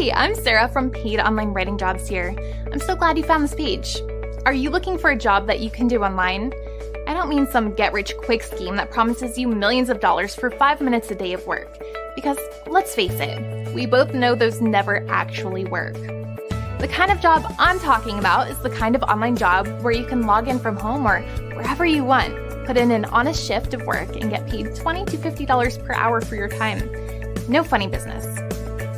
Hey, I'm Sarah from Paid Online Writing Jobs here. I'm so glad you found this page. Are you looking for a job that you can do online? I don't mean some get-rich-quick scheme that promises you millions of dollars for 5 minutes a day of work. Because, let's face it, we both know those never actually work. The kind of job I'm talking about is the kind of online job where you can log in from home or wherever you want, put in an honest shift of work, and get paid $20 to $50 per hour for your time. No funny business.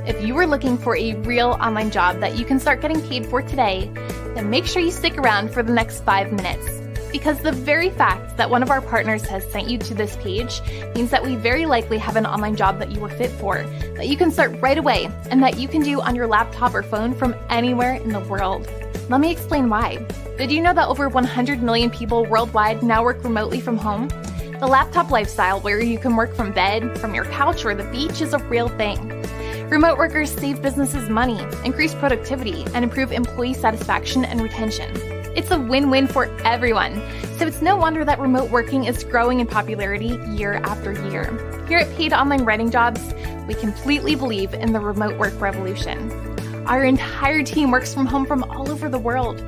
If you are looking for a real online job that you can start getting paid for today, then make sure you stick around for the next 5 minutes. Because the very fact that one of our partners has sent you to this page means that we very likely have an online job that you are fit for, that you can start right away, and that you can do on your laptop or phone from anywhere in the world. Let me explain why. Did you know that over 100 million people worldwide now work remotely from home? The laptop lifestyle, where you can work from bed, from your couch, or the beach, is a real thing. Remote workers save businesses money, increase productivity, and improve employee satisfaction and retention. It's a win-win for everyone, so it's no wonder that remote working is growing in popularity year after year. Here at Paid Online Writing Jobs, we completely believe in the remote work revolution. Our entire team works from home from all over the world.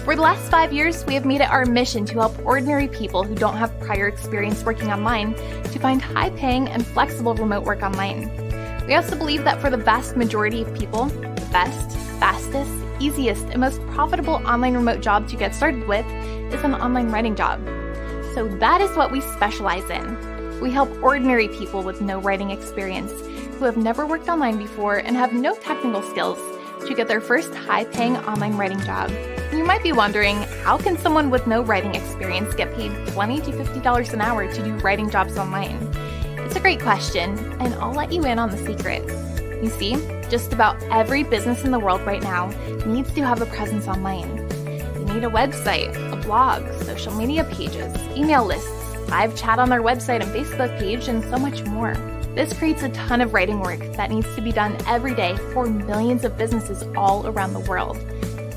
For the last 5 years, we have made it our mission to help ordinary people who don't have prior experience working online to find high-paying and flexible remote work online. We also believe that for the vast majority of people, the best, fastest, easiest, and most profitable online remote job to get started with is an online writing job. So that is what we specialize in. We help ordinary people with no writing experience who have never worked online before and have no technical skills to get their first high-paying online writing job. You might be wondering, how can someone with no writing experience get paid $20 to $50 an hour to do writing jobs online? It's a great question, and I'll let you in on the secret. You see, just about every business in the world right now needs to have a presence online. You need a website, a blog, social media pages, email lists, live chat on their website and Facebook page, and so much more. This creates a ton of writing work that needs to be done every day for millions of businesses all around the world.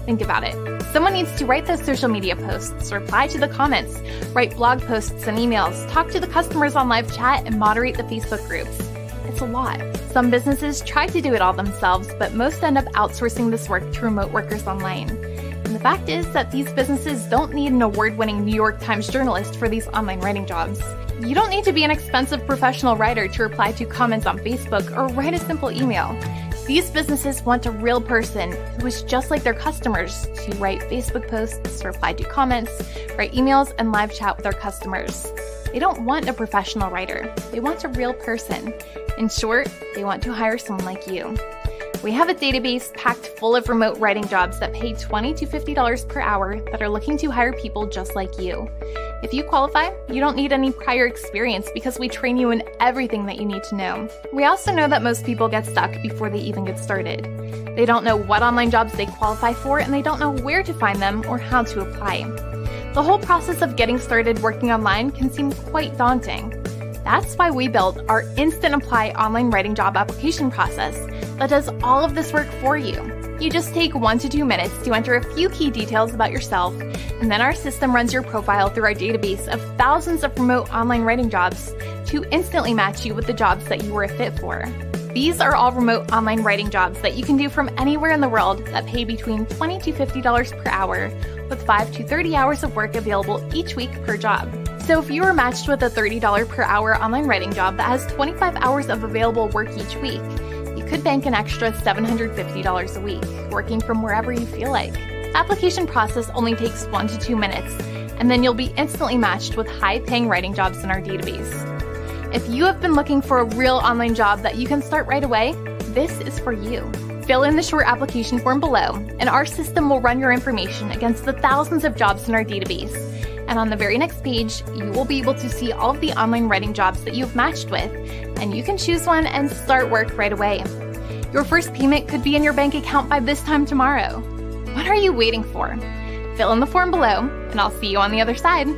Think about it. Someone needs to write those social media posts, reply to the comments, write blog posts and emails, talk to the customers on live chat, and moderate the Facebook groups. It's a lot. Some businesses try to do it all themselves, but most end up outsourcing this work to remote workers online. And the fact is that these businesses don't need an award-winning New York Times journalist for these online writing jobs. You don't need to be an expensive professional writer to reply to comments on Facebook or write a simple email. These businesses want a real person who is just like their customers to write Facebook posts, reply to comments, write emails, and live chat with their customers. They don't want a professional writer. They want a real person. In short, they want to hire someone like you. We have a database packed full of remote writing jobs that pay $20 to $50 per hour that are looking to hire people just like you. If you qualify, you don't need any prior experience because we train you in everything that you need to know. We also know that most people get stuck before they even get started. They don't know what online jobs they qualify for, and they don't know where to find them or how to apply. The whole process of getting started working online can seem quite daunting. That's why we built our Instant Apply online writing job application process that does all of this work for you. You just take 1 to 2 minutes to enter a few key details about yourself, and then our system runs your profile through our database of thousands of remote online writing jobs to instantly match you with the jobs that you were a fit for. These are all remote online writing jobs that you can do from anywhere in the world that pay between $20 to $50 per hour, with 5 to 30 hours of work available each week per job. So if you are matched with a $30 per hour online writing job that has 25 hours of available work each week, you could bank an extra $750 a week, working from wherever you feel like. The application process only takes 1 to 2 minutes, and then you'll be instantly matched with high-paying writing jobs in our database. If you have been looking for a real online job that you can start right away, this is for you. Fill in the short application form below, and our system will run your information against the thousands of jobs in our database. And on the very next page, you will be able to see all of the online writing jobs that you've matched with, and you can choose one and start work right away. Your first payment could be in your bank account by this time tomorrow. What are you waiting for? Fill in the form below, and I'll see you on the other side.